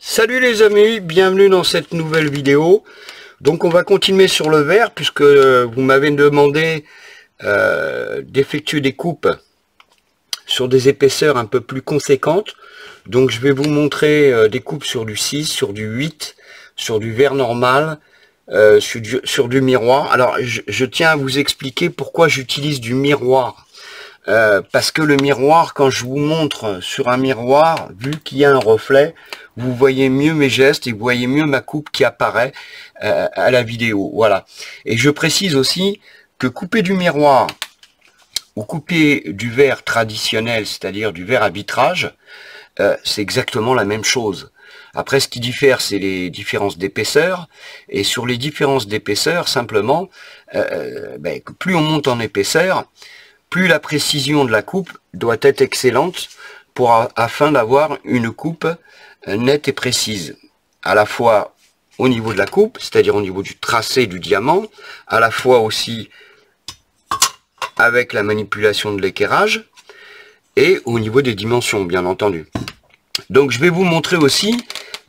Salut les amis, bienvenue dans cette nouvelle vidéo. Donc on va continuer sur le verre puisque vous m'avez demandé d'effectuer des coupes sur des épaisseurs un peu plus conséquentes. Donc je vais vous montrer des coupes sur du 6, sur du 8, sur du verre normal, sur du miroir. Alors je tiens à vous expliquer pourquoi j'utilise du miroir. Parce que le miroir, quand je vous montre sur un miroir, vu qu'il y a un reflet, vous voyez mieux mes gestes et vous voyez mieux ma coupe qui apparaît à la vidéo. Voilà. Et je précise aussi que couper du miroir ou couper du verre traditionnel, c'est-à-dire du verre à vitrage, c'est exactement la même chose. Après, ce qui diffère, c'est les différences d'épaisseur. Et sur les différences d'épaisseur, simplement, plus on monte en épaisseur, plus la précision de la coupe doit être excellente afin d'avoir une coupe nette et précise, à la fois au niveau de la coupe, c'est-à-dire au niveau du tracé du diamant, à la fois aussi avec la manipulation de l'équerrage, et au niveau des dimensions, bien entendu. Donc je vais vous montrer aussi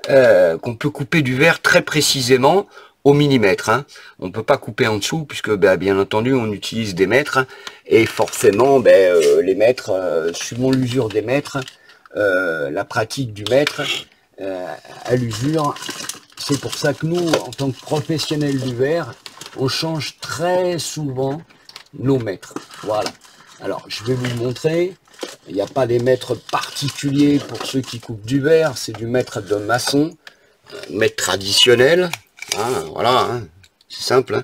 qu'on peut couper du verre très précisément au millimètre. On ne peut pas couper en dessous, puisque bien entendu on utilise des mètres, et forcément les mètres, suivant l'usure des mètres, la pratique du mètre à l'usure, c'est pour ça que nous, en tant que professionnels du verre, on change très souvent nos mètres. Voilà. Alors je vais vous montrer. Il n'y a pas des mètres particuliers pour ceux qui coupent du verre, c'est du mètre de maçon, mètre traditionnel. Voilà, c'est simple,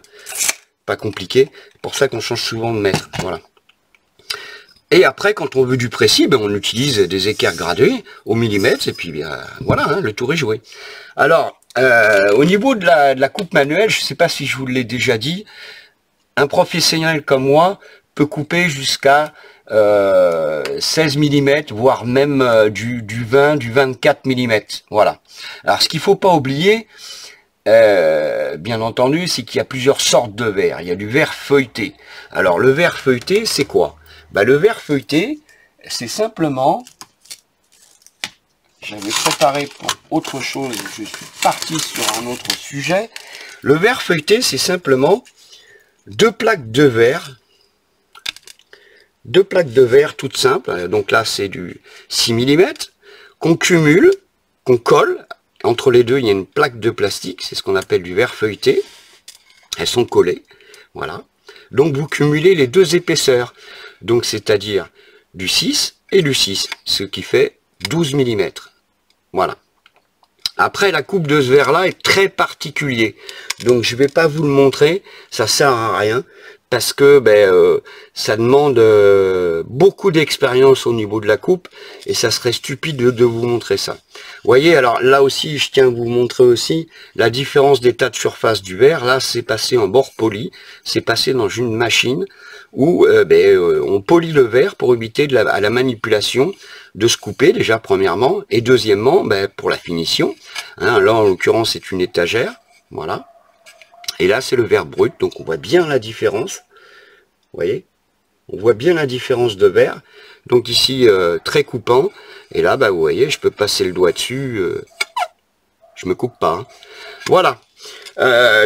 pas compliqué. C'est pour ça qu'on change souvent de mètre. Voilà. Et après, quand on veut du précis, on utilise des équerres gradués au millimètre, et puis voilà, le tour est joué. Alors, au niveau de la coupe manuelle, je ne sais pas si je vous l'ai déjà dit, un professionnel comme moi peut couper jusqu'à 16 mm, voire même du 20, du 24 mm. Voilà. Alors, ce qu'il ne faut pas oublier, bien entendu, c'est qu'il y a plusieurs sortes de verre. Il y a du verre feuilleté. Alors, le verre feuilleté, c'est quoi? Le verre feuilleté, c'est simplement... J'avais préparé pour autre chose, je suis parti sur un autre sujet. Le verre feuilleté, c'est simplement deux plaques de verre toutes simples. Donc là, c'est du 6 mm qu'on cumule, qu'on colle. Entre les deux, il y a une plaque de plastique, c'est ce qu'on appelle du verre feuilleté. Elles sont collées, voilà. Donc vous cumulez les deux épaisseurs, donc c'est-à-dire du 6 et du 6, ce qui fait 12 mm. Voilà. Après, la coupe de ce verre-là est très particulier, donc je ne vais pas vous le montrer, ça sert à rien, parce que ça demande beaucoup d'expérience au niveau de la coupe, et ça serait stupide de vous montrer ça. Vous voyez, alors là aussi, je tiens à vous montrer aussi la différence d'état de surface du verre. Là, c'est passé en bord poli, c'est passé dans une machine où on polit le verre pour éviter à la manipulation de se couper, déjà premièrement, et deuxièmement, pour la finition. Là, en l'occurrence, c'est une étagère, voilà. Et là, c'est le verre brut, donc on voit bien la différence. Vous voyez, on voit bien la différence de verre. Donc ici, très coupant. Et là, vous voyez, je peux passer le doigt dessus. Je me coupe pas. Voilà.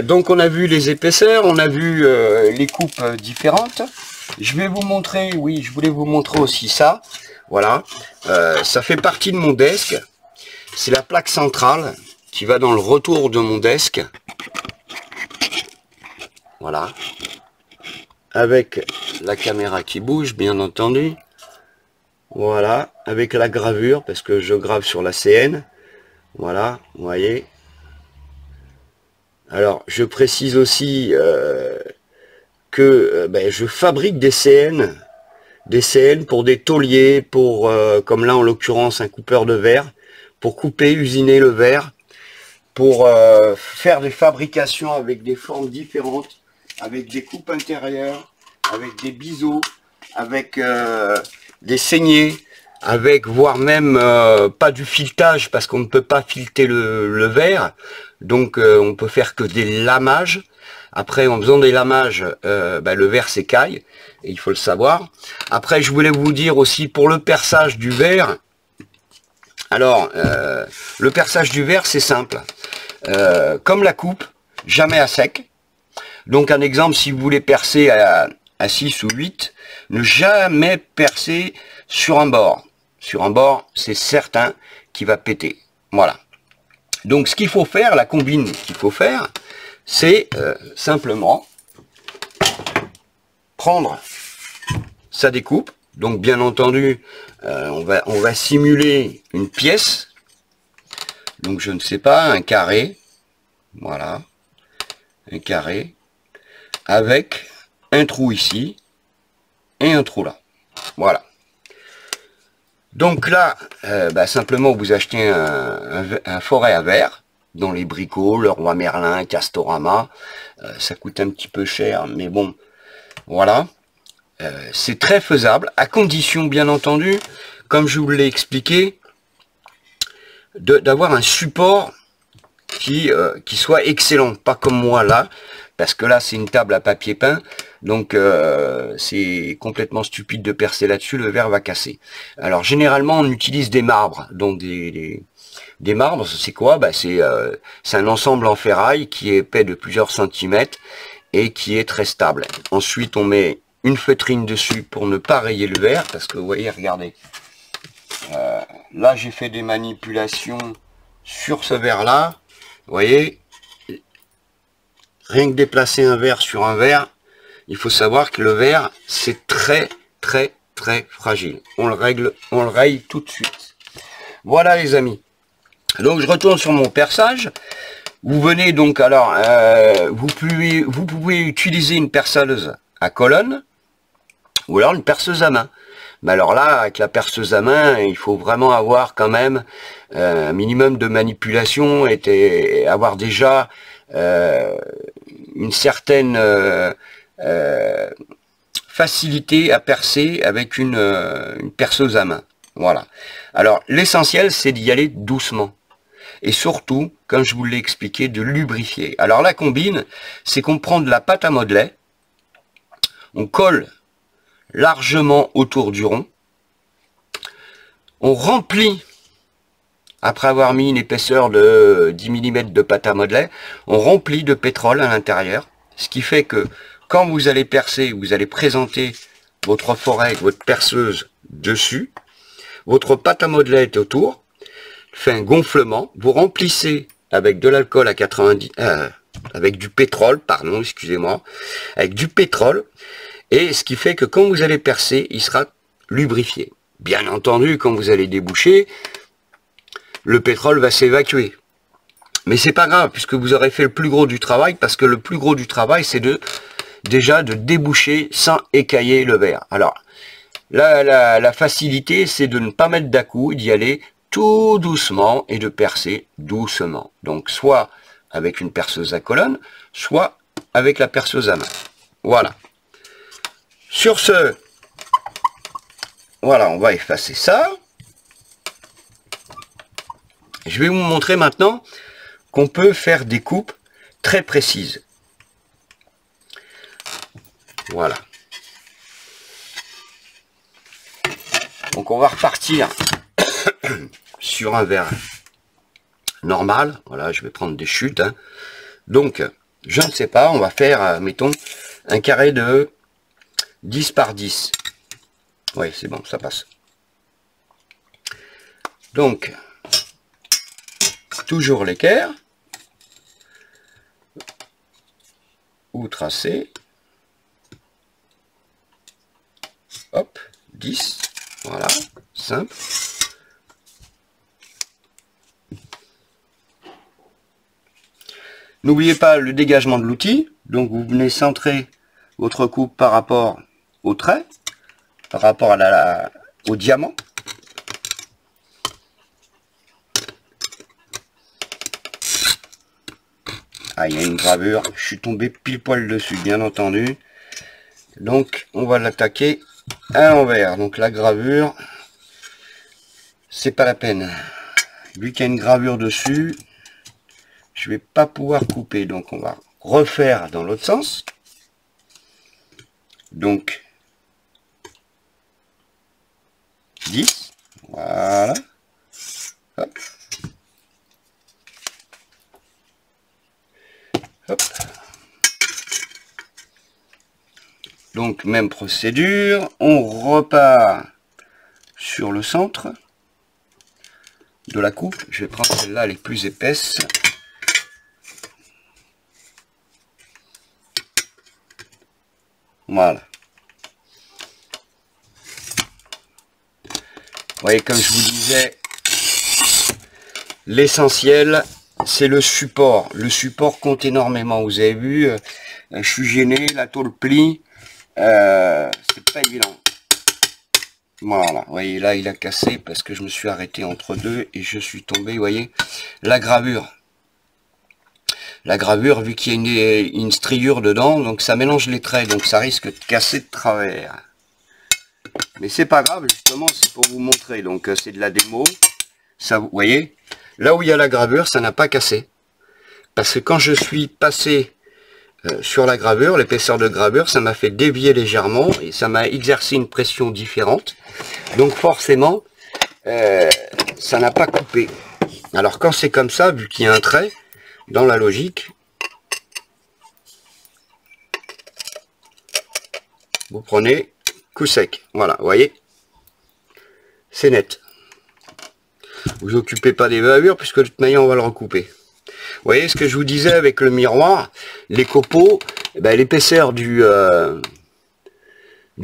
Donc on a vu les épaisseurs, on a vu les coupes différentes. Je vais vous montrer, oui, je voulais vous montrer aussi ça. Voilà. Ça fait partie de mon desk. C'est la plaque centrale qui va dans le retour de mon desk. Voilà, avec la caméra qui bouge, bien entendu. Voilà, avec la gravure, parce que je grave sur la CN. Voilà, vous voyez. Alors, je précise aussi que je fabrique des CN pour des tauliers, pour, comme là en l'occurrence, un coupeur de verre, pour couper, usiner le verre, pour faire des fabrications avec des formes différentes, avec des coupes intérieures, avec des biseaux, avec des saignées, avec voire même pas du filetage, parce qu'on ne peut pas fileter le verre, donc on peut faire que des lamages. Après, en faisant des lamages, le verre s'écaille, et il faut le savoir. Après, je voulais vous dire aussi, pour le perçage du verre, Alors, le perçage du verre, c'est simple. Comme la coupe, jamais à sec. Donc un exemple, si vous voulez percer à 6 ou 8, ne jamais percer sur un bord. Sur un bord, c'est certain qu'il va péter. Voilà. Donc ce qu'il faut faire, la combine qu'il faut faire, c'est simplement prendre sa découpe. Donc bien entendu, on va simuler une pièce. Donc je ne sais pas, un carré. Voilà. Un carré. Avec un trou ici et un trou là. Voilà. Donc là, simplement vous achetez un forêt à verre dans les Bricots, Leroy Merlin, Castorama. Ça coûte un petit peu cher, mais bon, voilà. C'est très faisable, à condition bien entendu, comme je vous l'ai expliqué, d'avoir un support qui soit excellent, pas comme moi là, parce que là c'est une table à papier peint, donc c'est complètement stupide de percer là-dessus, le verre va casser. Alors généralement on utilise des marbres, donc des marbres, c'est quoi? C'est un ensemble en ferraille qui est épais de plusieurs centimètres et qui est très stable. Ensuite on met une feutrine dessus pour ne pas rayer le verre, parce que vous voyez, regardez, là j'ai fait des manipulations sur ce verre là, vous voyez, rien que déplacer un verre sur un verre, il faut savoir que le verre c'est très fragile. On le raye tout de suite. Voilà les amis. Donc je retourne sur mon perçage. Vous venez donc, alors vous pouvez utiliser une perceuse à colonne ou alors une perceuse à main. Mais alors là, avec la perceuse à main, il faut vraiment avoir quand même un minimum de manipulation et avoir déjà une certaine facilité à percer avec une perceuse à main. Voilà. Alors l'essentiel, c'est d'y aller doucement. Et surtout, comme je vous l'ai expliqué, de lubrifier. Alors la combine, c'est qu'on prend de la pâte à modeler, on colle largement autour du rond, on remplit, après avoir mis une épaisseur de 10 mm de pâte à modeler, on remplit de pétrole à l'intérieur, ce qui fait que quand vous allez percer, vous allez présenter votre forêt avec votre perceuse dessus, votre pâte à modeler est autour, fait un gonflement, vous remplissez avec de l'alcool à 90, avec du pétrole, pardon, excusez-moi, avec du pétrole, et ce qui fait que quand vous allez percer, il sera lubrifié. Bien entendu, quand vous allez déboucher, le pétrole va s'évacuer. Mais c'est pas grave, puisque vous aurez fait le plus gros du travail, parce que le plus gros du travail, c'est déjà de déboucher sans écailler le verre. Alors, la facilité, c'est de ne pas mettre d'à-coup, d'y aller tout doucement et de percer doucement. Donc, soit avec une perceuse à colonne, soit avec la perceuse à main. Voilà. Sur ce, voilà, on va effacer ça. Je vais vous montrer maintenant qu'on peut faire des coupes très précises. Voilà. Donc on va repartir sur un verre normal. Voilà, je vais prendre des chutes. Hein. Donc, je ne sais pas, on va faire, mettons, un carré de 10 par 10. Oui, c'est bon, ça passe. Donc, toujours l'équerre. Ou tracé. Hop, 10. Voilà, simple. N'oubliez pas le dégagement de l'outil. Donc vous venez centrer votre coupe par rapport au trait, par rapport à au diamant. Ah, il y a une gravure. Je suis tombé pile poil dessus, bien entendu. Donc on va l'attaquer à l'envers. Donc la gravure, c'est pas la peine. Vu qu'il y a une gravure dessus, je vais pas pouvoir couper. Donc on va refaire dans l'autre sens. Donc 10. Voilà. Hop. Hop. Donc même procédure, on repart sur le centre de la coupe. Je vais prendre celle-là, les plus épaisses. Voilà. Vous voyez, comme je vous disais, l'essentiel, c'est le support. Le support compte énormément. Vous avez vu, je suis gêné, la tôle plie. C'est pas évident. Voilà, vous voyez, là, il a cassé parce que je me suis arrêté entre deux et je suis tombé, vous voyez, la gravure. La gravure, vu qu'il y a une striure dedans, donc ça mélange les traits, donc ça risque de casser de travers. Mais c'est pas grave, justement, c'est pour vous montrer. Donc c'est de la démo. Ça, vous voyez, là où il y a la gravure, ça n'a pas cassé. Parce que quand je suis passé sur la gravure, l'épaisseur de gravure, ça m'a fait dévier légèrement et ça m'a exercé une pression différente. Donc forcément, ça n'a pas coupé. Alors quand c'est comme ça, vu qu'il y a un trait, dans la logique, vous prenez coup sec. Voilà, vous voyez, c'est net. Vous occupez pas des bavures puisque de toute manière on va le recouper. Vous voyez ce que je vous disais avec le miroir, les copeaux, eh ben, l'épaisseur du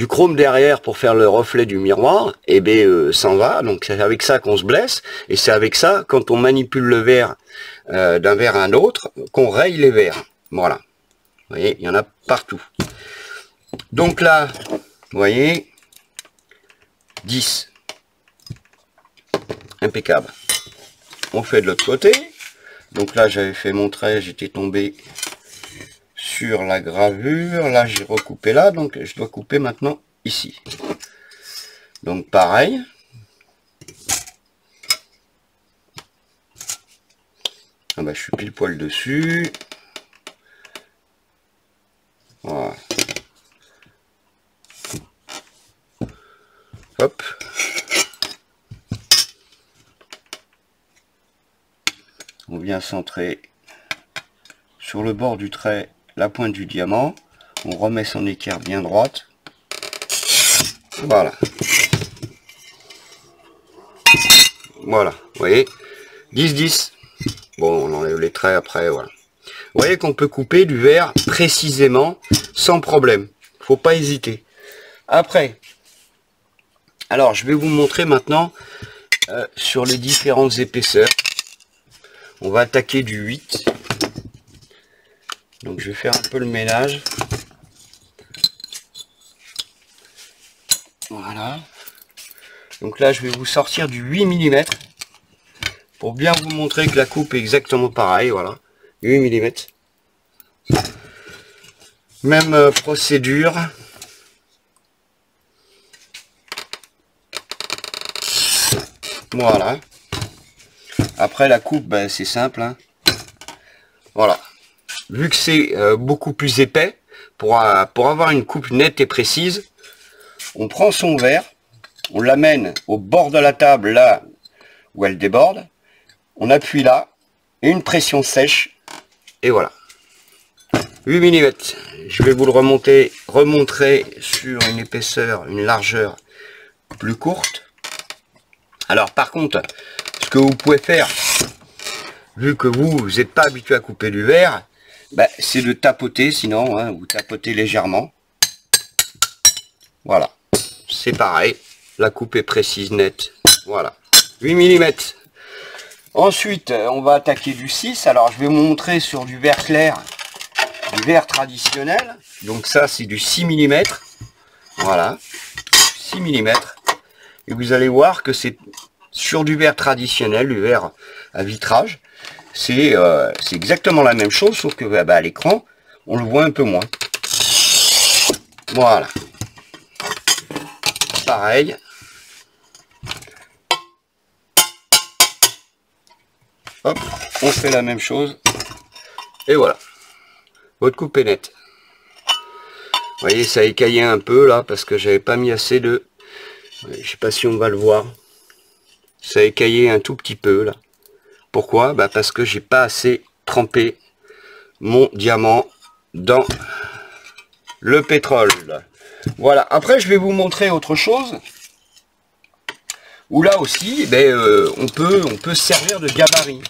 chrome derrière pour faire le reflet du miroir, et ben s'en va. Donc c'est avec ça qu'on se blesse, et c'est avec ça, quand on manipule le verre d'un verre à un autre, qu'on raye les verres. Voilà. Vous voyez, il y en a partout. Donc là, vous voyez, 10. Impeccable. On fait de l'autre côté. Donc là, j'avais fait mon trait, j'étais tombé sur la gravure. Là, j'ai recoupé là, donc je dois couper maintenant ici. Donc pareil. Ah bah, je suis pile poil dessus. Voilà. Hop. On vient centrer sur le bord du trait la pointe du diamant. On remet son équerre bien droite. Voilà. Voilà. Vous voyez, 10-10. Bon, on enlève les traits après, voilà. Vous voyez qu'on peut couper du verre précisément, sans problème. Faut pas hésiter. Après, alors je vais vous montrer maintenant sur les différentes épaisseurs. On va attaquer du 8. Donc je vais faire un peu le ménage. Voilà. Donc là, je vais vous sortir du 8 mm. Pour bien vous montrer que la coupe est exactement pareille. Voilà. 8 mm. Même procédure. Voilà. Après la coupe, ben, c'est simple. Hein. Voilà. Vu que c'est beaucoup plus épais, pour avoir une coupe nette et précise, on prend son verre, on l'amène au bord de la table, là où elle déborde, on appuie là, et une pression sèche, et voilà. 8 mm. Je vais vous le remontrer sur une épaisseur, une largeur plus courte. Alors par contre, ce que vous pouvez faire, vu que vous n'êtes pas habitué à couper du verre, bah, c'est de tapoter, sinon, hein, vous tapotez légèrement. Voilà, c'est pareil, la coupe est précise, nette. Voilà, 8 mm. Ensuite, on va attaquer du 6. Alors, je vais vous montrer sur du verre clair, du verre traditionnel. Donc ça, c'est du 6 mm. Voilà, 6 mm. Et vous allez voir que c'est sur du verre traditionnel, du verre à vitrage. C'est exactement la même chose, sauf que bah, à l'écran, on le voit un peu moins. Voilà. Pareil. Hop, on fait la même chose. Et voilà. Votre coupe est nette. Vous voyez, ça a écaillé un peu là, parce que j'avais pas mis assez de... Je sais pas si on va le voir. ça a écaillé un tout petit peu là. Pourquoi? Bah parce que j'ai pas assez trempé mon diamant dans le pétrole. Voilà, après je vais vous montrer autre chose. Où là aussi, on peut se servir de gabarit.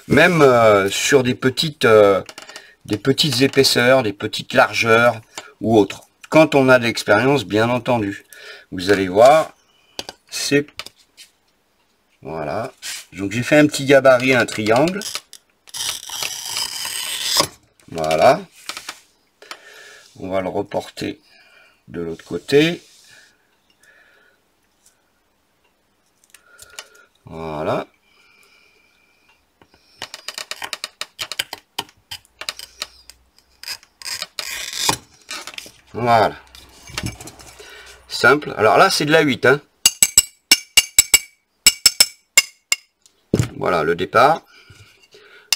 Même sur des petites épaisseurs, des petites largeurs ou autres. Quand on a de l'expérience, bien entendu. Vous allez voir, c'est... Voilà. Donc j'ai fait un petit gabarit, un triangle. Voilà. On va le reporter de l'autre côté. Voilà. Voilà. Simple. Alors là, c'est de la 8. Hein. Voilà, le départ.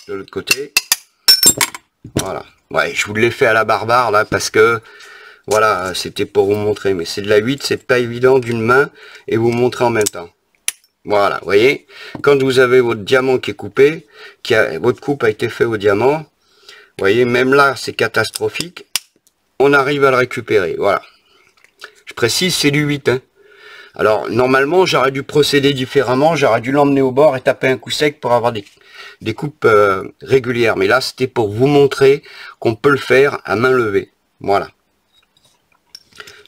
De l'autre côté. Voilà. Ouais, je vous l'ai fait à la barbare, là, parce que... Voilà, c'était pour vous montrer. Mais c'est de la 8, c'est pas évident d'une main. Et vous montrer en même temps. Voilà, vous voyez. Quand vous avez votre diamant qui est coupé, votre coupe a été fait au diamant. Vous voyez, même là, c'est catastrophique. On arrive à le récupérer, voilà. Je précise, c'est du 8. Hein. Alors, normalement, j'aurais dû procéder différemment. J'aurais dû l'emmener au bord et taper un coup sec pour avoir des coupes régulières. Mais là, c'était pour vous montrer qu'on peut le faire à main levée. Voilà.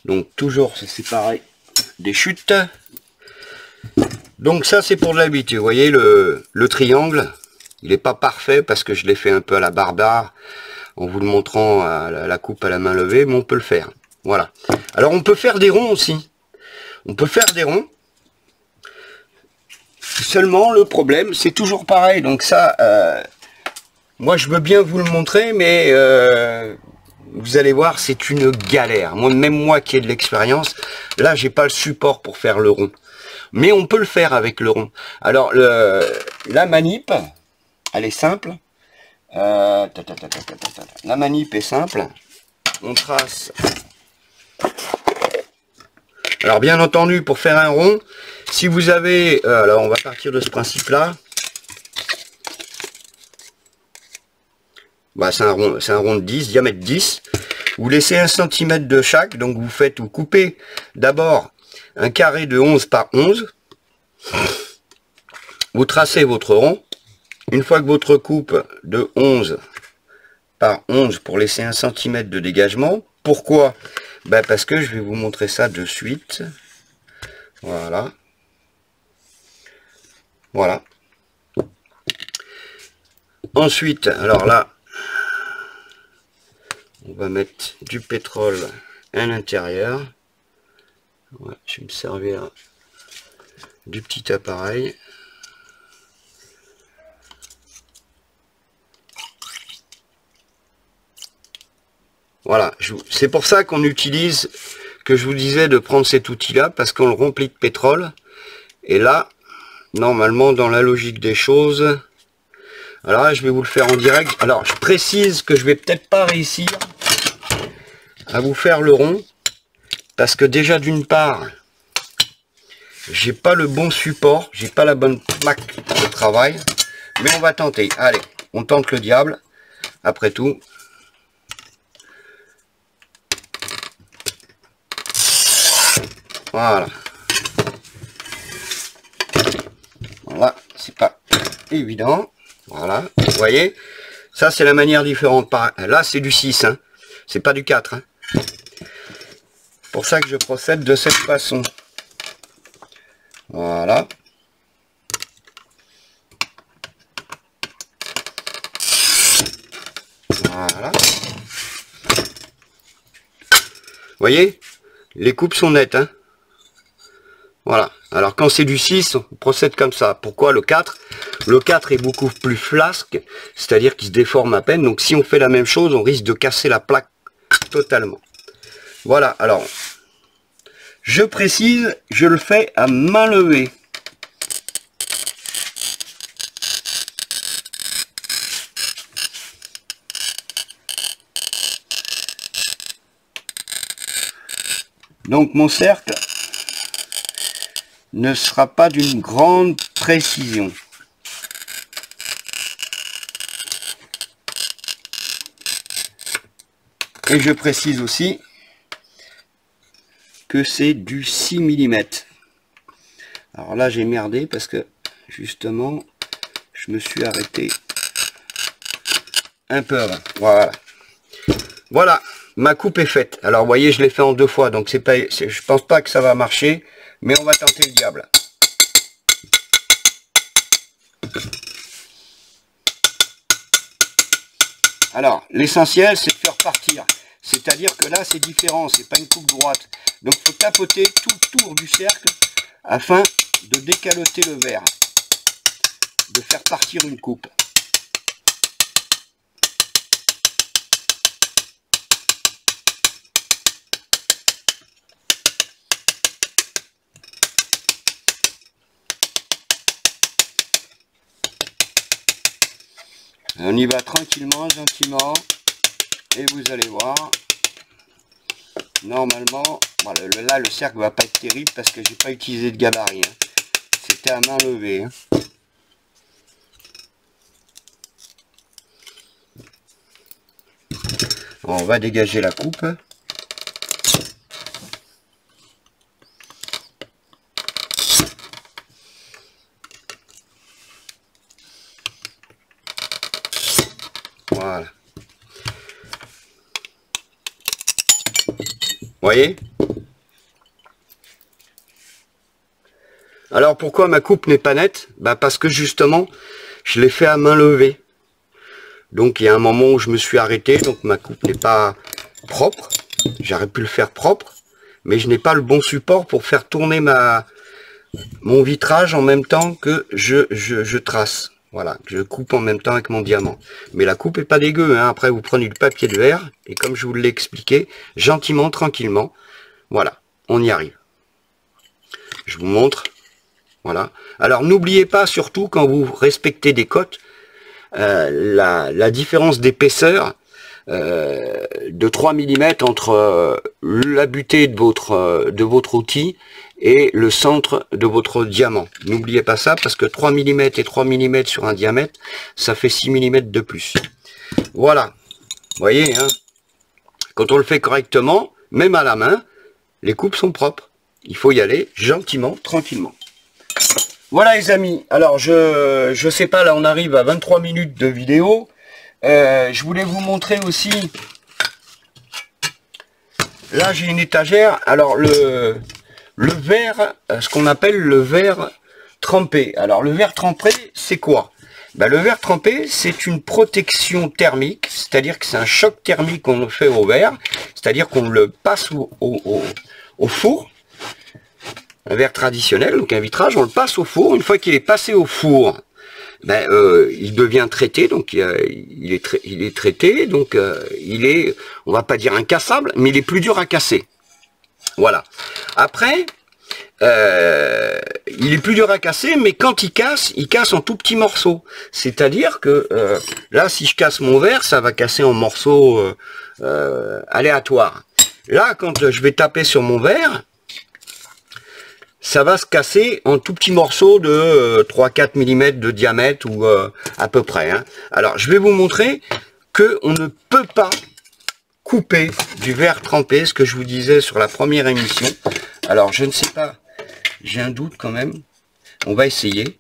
Donc, toujours se séparer des chutes. Donc, ça, c'est pour de la 8. Vous voyez, le triangle, il n'est pas parfait parce que je l'ai fait un peu à la barbare. En vous le montrant à la coupe à la main levée, mais on peut le faire. Voilà. Alors on peut faire des ronds aussi. On peut faire des ronds. Seulement le problème, c'est toujours pareil. Donc ça, moi je veux bien vous le montrer, mais vous allez voir, c'est une galère. Moi, même moi qui ai de l'expérience, là j'ai pas le support pour faire le rond. Mais on peut le faire avec le rond. Alors la manip, elle est simple. La manip est simple. On trace. Alors bien entendu, pour faire un rond, si vous avez... alors on va partir de ce principe là. Bah, c'est un rond de 10, diamètre 10. Vous laissez 1 cm de chaque, donc vous coupez d'abord un carré de 11 par 11. Vous tracez votre rond. Une fois que votre coupe de 11 par 11 pour laisser 1 cm de dégagement. Pourquoi? Ben parce que je vais vous montrer ça de suite. Voilà. Voilà. Ensuite, alors là, on va mettre du pétrole à l'intérieur. Ouais, je vais me servir du petit appareil. Voilà, c'est pour ça qu'on utilise, que je vous disais de prendre cet outil-là, parce qu'on le remplit de pétrole. Et là, normalement, dans la logique des choses, alors là, je vais vous le faire en direct. Alors, je précise que je vais peut-être pas réussir à vous faire le rond, parce que déjà, d'une part, j'ai pas le bon support, j'ai pas la bonne plaque de travail, mais on va tenter. Allez, on tente le diable, après tout. Voilà. Voilà, c'est pas évident. Voilà, vous voyez, ça c'est la manière différente. Là c'est du 6, hein. C'est pas du 4. Hein. Pour ça que je procède de cette façon. Voilà. Voilà. Vous voyez, les coupes sont nettes, hein. Voilà. Alors quand c'est du 6, on procède comme ça. Pourquoi le 4? Le 4 est beaucoup plus flasque, c'est-à-dire qu'il se déforme à peine. Donc si on fait la même chose, on risque de casser la plaque totalement. Voilà. Alors, je précise, je le fais à main levée. Donc mon cercle ne sera pas d'une grande précision. Et je précise aussi que c'est du 6 mm. Alors là j'ai merdé parce que justement je me suis arrêté un peu avant. Voilà. Voilà, ma coupe est faite. Alors vous voyez, je l'ai fait en 2 fois, donc c'est pas, je pense pas que ça va marcher, mais on va tenter le diable. Alors, l'essentiel, c'est de faire partir. C'est-à-dire que là, c'est différent, c'est pas une coupe droite. Donc, il faut tapoter tout le tour du cercle afin de décaloter le verre, de faire partir une coupe. On y va tranquillement, gentiment, et vous allez voir, normalement, voilà, là le cercle va pas être terrible parce que j'ai pas utilisé de gabarit, hein. C'était à main levée, hein. On va dégager la coupe. Voilà. Voyez? Alors pourquoi ma coupe n'est pas nette? Bah parce que justement, je l'ai fait à main levée. Donc il y a un moment où je me suis arrêté, donc ma coupe n'est pas propre. J'aurais pu le faire propre, mais je n'ai pas le bon support pour faire tourner mon vitrage en même temps que je trace. Voilà, je coupe en même temps avec mon diamant. Mais la coupe est pas dégueu, hein. Après vous prenez du papier de verre, et comme je vous l'ai expliqué, gentiment, tranquillement, voilà, on y arrive. Je vous montre, voilà. Alors n'oubliez pas, surtout quand vous respectez des cotes, la différence d'épaisseur de 3 mm entre la butée de votre outil et le centre de votre diamant. N'oubliez pas ça, parce que 3 mm et 3 mm sur un diamètre, ça fait 6 mm de plus. Voilà, vous voyez, hein, quand on le fait correctement, même à la main, les coupes sont propres. Il faut y aller gentiment, tranquillement. Voilà les amis, alors je sais pas, là on arrive à 23 minutes de vidéo. Je voulais vous montrer aussi, là j'ai une étagère, alors le verre, ce qu'on appelle le verre trempé. Alors le verre trempé, c'est quoi? Ben, le verre trempé, c'est une protection thermique, c'est-à-dire que c'est un choc thermique qu'on fait au verre, c'est-à-dire qu'on le passe au four. Un verre traditionnel, donc un vitrage, on le passe au four. Une fois qu'il est passé au four, ben, il devient traité, donc il est traité, donc il est, on va pas dire incassable, mais il est plus dur à casser. Voilà. Après, il est plus dur à casser, mais quand il casse en tout petits morceaux. C'est-à-dire que là, si je casse mon verre, ça va casser en morceaux aléatoires. Là, quand je vais taper sur mon verre, ça va se casser en tout petits morceaux de 3-4 mm de diamètre ou à peu près, hein. Alors, je vais vous montrer que on ne peut pas couper du verre trempé, ce que je vous disais sur la première émission. Alors, je ne sais pas, j'ai un doute quand même. On va essayer.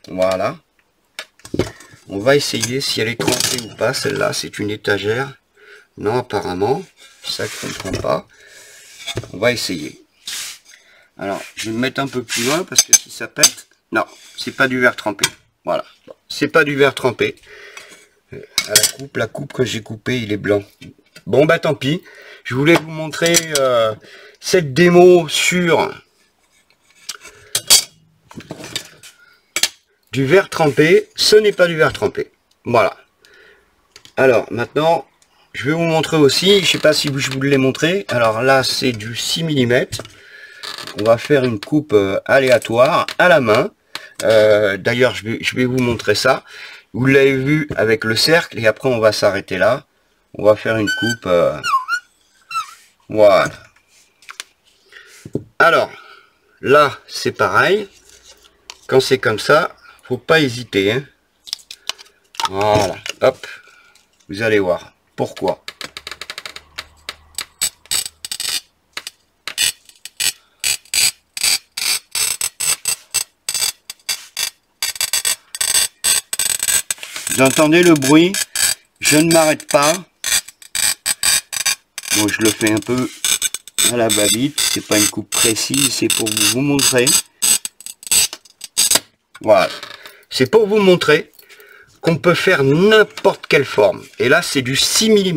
Voilà. On va essayer si elle est trempée ou pas. Celle-là, c'est une étagère. Non, apparemment, ça ne comprend pas. On va essayer. Alors, je vais me mettre un peu plus loin parce que si ça pète, non, c'est pas du verre trempé. Voilà, c'est pas du verre trempé. À la coupe que j'ai coupée, il est blanc. Bon bah tant pis. Je voulais vous montrer cette démo sur du verre trempé. Ce n'est pas du verre trempé. Voilà. Alors maintenant, je vais vous montrer aussi, je sais pas si je vous l'ai montré, alors là c'est du 6 mm, on va faire une coupe aléatoire à la main, d'ailleurs je vais vous montrer ça, vous l'avez vu avec le cercle, et après on va s'arrêter là, on va faire une coupe, voilà. Alors, là, c'est pareil. Quand c'est comme ça, faut pas hésiter, hein. Voilà, hop. Vous allez voir pourquoi. Vous entendez le bruit? Je ne m'arrête pas. Bon, je le fais un peu à la va-vite. C'est pas une coupe précise, c'est pour vous montrer. Voilà. C'est pour vous montrer qu'on peut faire n'importe quelle forme. Et là, c'est du 6 mm.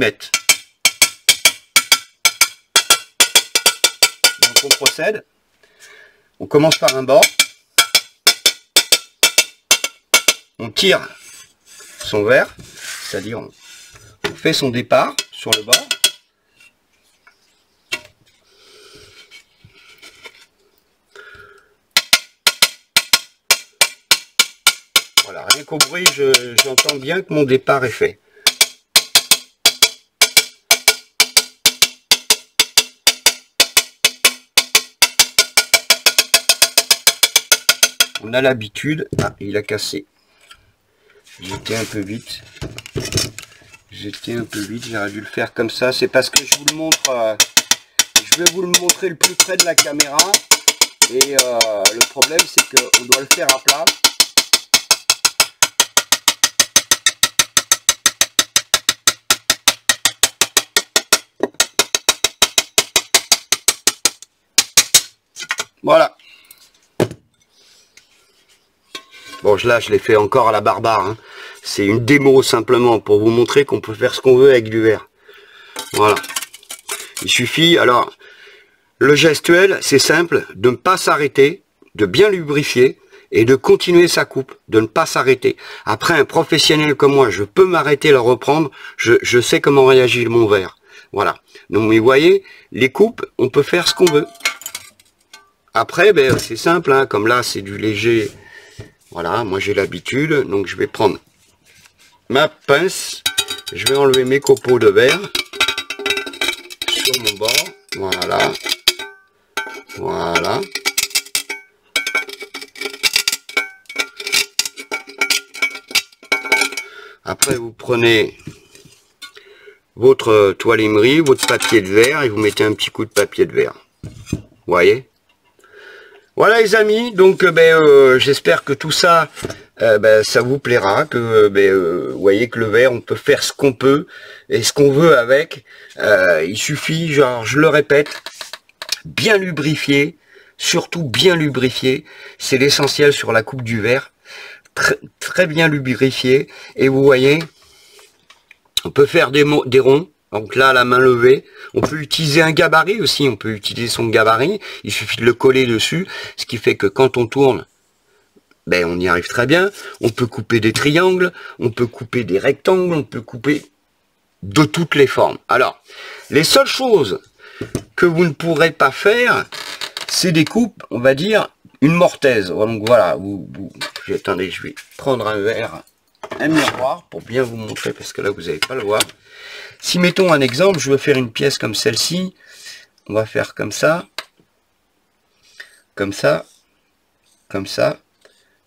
Donc, on procède. On commence par un bord. On tire son verre, c'est-à-dire on fait son départ sur le bord. Voilà, rien qu'au bruit, j'entends bien que mon départ est fait. On a l'habitude. Ah, il a cassé. J'étais un peu vite. J'aurais dû le faire comme ça. C'est parce que je vous le montre. Je vais vous le montrer le plus près de la caméra. Et le problème, c'est qu'on doit le faire à plat. Voilà. Bon, là, je l'ai fait encore à la barbare, hein. C'est une démo simplement pour vous montrer qu'on peut faire ce qu'on veut avec du verre. Voilà. Il suffit, alors, le gestuel, c'est simple, de ne pas s'arrêter, de bien lubrifier et de continuer sa coupe, de ne pas s'arrêter. Après, un professionnel comme moi, je peux m'arrêter, le reprendre, je sais comment réagit mon verre. Voilà. Donc, vous voyez, les coupes, on peut faire ce qu'on veut. Après, ben, c'est simple, hein, comme là, c'est du léger. Voilà, moi j'ai l'habitude, donc je vais prendre ma pince, je vais enlever mes copeaux de verre sur mon bord, voilà, voilà. Après vous prenez votre toile émerie, votre papier de verre et vous mettez un petit coup de papier de verre, vous voyez? Voilà les amis, donc j'espère que tout ça, ça vous plaira, que vous voyez que le verre, on peut faire ce qu'on peut et ce qu'on veut avec. Il suffit, genre, je le répète, bien lubrifier, surtout bien lubrifier, c'est l'essentiel sur la coupe du verre, très bien lubrifié. Et vous voyez, on peut faire des ronds. Donc là, la main levée, on peut utiliser un gabarit aussi, on peut utiliser son gabarit, il suffit de le coller dessus, ce qui fait que quand on tourne, on y arrive très bien. On peut couper des triangles, on peut couper des rectangles, on peut couper de toutes les formes. Alors, les seules choses que vous ne pourrez pas faire, c'est des coupes, on va dire, une mortaise. Donc voilà, attendez, je vais prendre un verre, un miroir, pour bien vous montrer, parce que là, vous n'allez pas le voir. Si, mettons un exemple, je veux faire une pièce comme celle-ci, on va faire comme ça, comme ça, comme ça,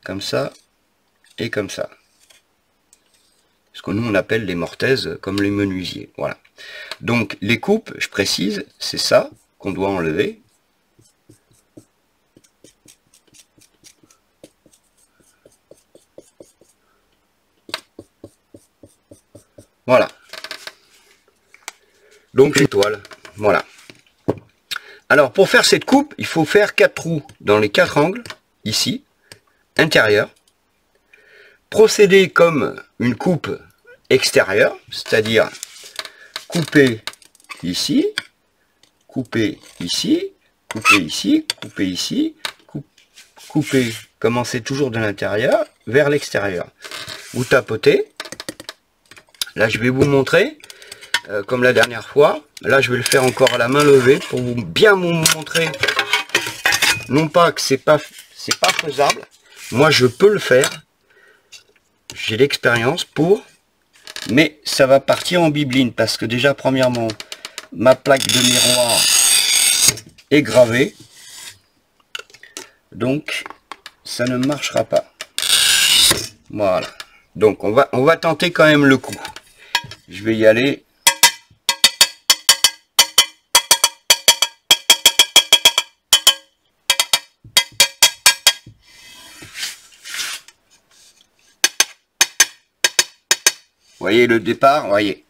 comme ça, et comme ça. Ce que nous, on appelle les mortaises, comme les menuisiers. Voilà. Donc, les coupes, je précise, c'est ça qu'on doit enlever. Voilà. Donc l'étoile, voilà. Alors pour faire cette coupe, il faut faire 4 trous dans les 4 angles, ici, intérieur. Procéder comme une coupe extérieure, c'est-à-dire couper ici, couper ici, couper ici, couper ici, couper, commencer toujours de l'intérieur vers l'extérieur. Vous tapotez. Là je vais vous montrer. Comme la dernière fois, là je vais le faire encore à la main levée pour bien vous montrer, non pas que c'est pas faisable, moi je peux le faire, j'ai l'expérience pour, mais ça va partir en bibeline parce que déjà premièrement ma plaque de miroir est gravée, Donc ça ne marchera pas. Voilà. Donc on va tenter quand même le coup. Je vais y aller. Vous voyez le départ, vous voyez.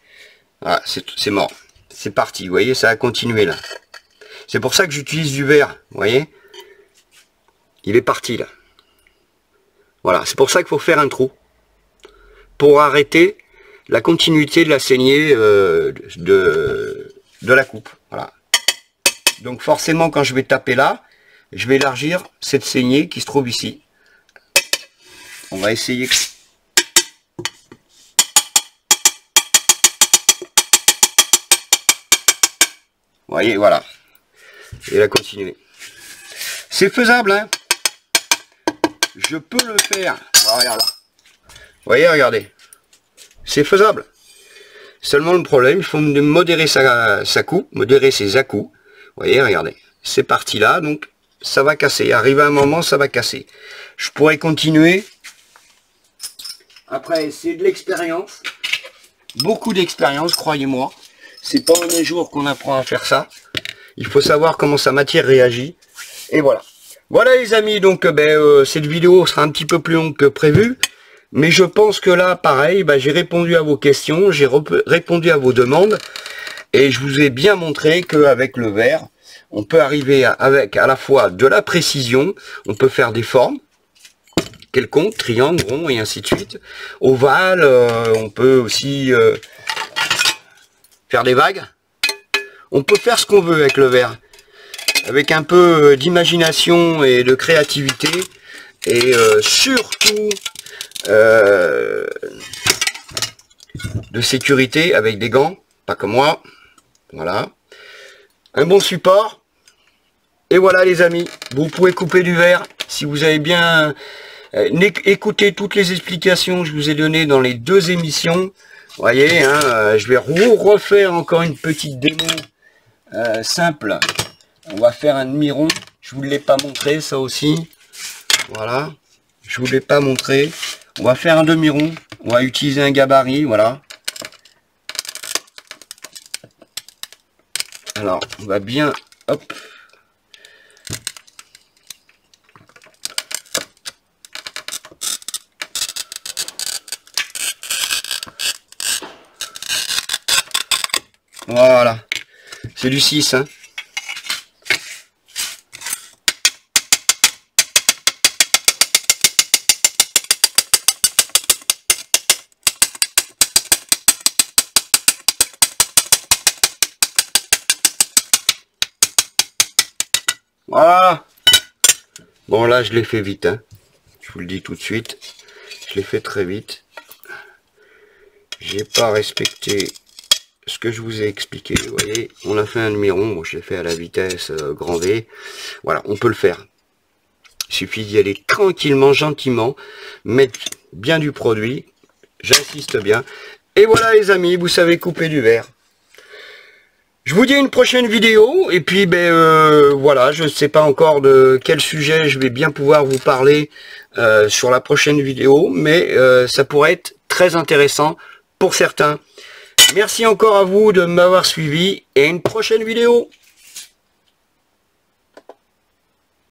Voilà, c'est mort. C'est parti, vous voyez, ça a continué là. C'est pour ça que j'utilise du verre, vous voyez. Il est parti là. Voilà, c'est pour ça qu'il faut faire un trou. Pour arrêter la continuité de la saignée de la coupe. Voilà. Donc forcément quand je vais taper là, je vais élargir cette saignée qui se trouve ici. On va essayer. Vous voyez, voilà. Et la continuer. C'est faisable, hein. Je peux le faire. Regarde là. Vous voyez, regardez. C'est faisable. Seulement le problème, il faut modérer sa coupe, modérer ses à-coups. Vous voyez, regardez. C'est parti là, donc ça va casser. Arrivé à un moment, ça va casser. Je pourrais continuer. Après, c'est de l'expérience. Beaucoup d'expérience, croyez-moi. C'est pas en un jour qu'on apprend à faire ça. Il faut savoir comment sa matière réagit. Et voilà. Voilà les amis, donc cette vidéo sera un petit peu plus longue que prévu. Mais je pense que là, pareil, j'ai répondu à vos questions, j'ai répondu à vos demandes. Et je vous ai bien montré qu'avec le verre, on peut arriver avec à la fois de la précision, on peut faire des formes quelconques, triangles, ronds et ainsi de suite. Ovales, on peut aussi faire des vagues. On peut faire ce qu'on veut avec le verre. Avec un peu d'imagination et de créativité. Et surtout de sécurité avec des gants. Pas comme moi. Voilà. Un bon support. Et voilà les amis. Vous pouvez couper du verre. Si vous avez bien écouté toutes les explications que je vous ai données dans les deux émissions. Vous voyez, hein, je vais refaire encore une petite démo simple. On va faire un demi-rond. Je vous l'ai pas montré ça aussi. Voilà. Je vous l'ai pas montré. On va faire un demi-rond. On va utiliser un gabarit. Voilà. Alors, on va bien... Hop. Voilà. C'est du 6, hein. Voilà. Bon, là, je l'ai fait vite, hein. Je vous le dis tout de suite. Je l'ai fait très vite. J'ai pas respecté ce que je vous ai expliqué. Vous voyez, on a fait un demi-rond. Bon, je l'ai fait à la vitesse grand V. Voilà, on peut le faire. Il suffit d'y aller tranquillement, gentiment. Mettre bien du produit. J'insiste bien. Et voilà, les amis, vous savez couper du verre. Je vous dis à une prochaine vidéo, et puis voilà, je ne sais pas encore de quel sujet je vais bien pouvoir vous parler sur la prochaine vidéo, mais ça pourrait être très intéressant pour certains. Merci encore à vous de m'avoir suivi, et à une prochaine vidéo.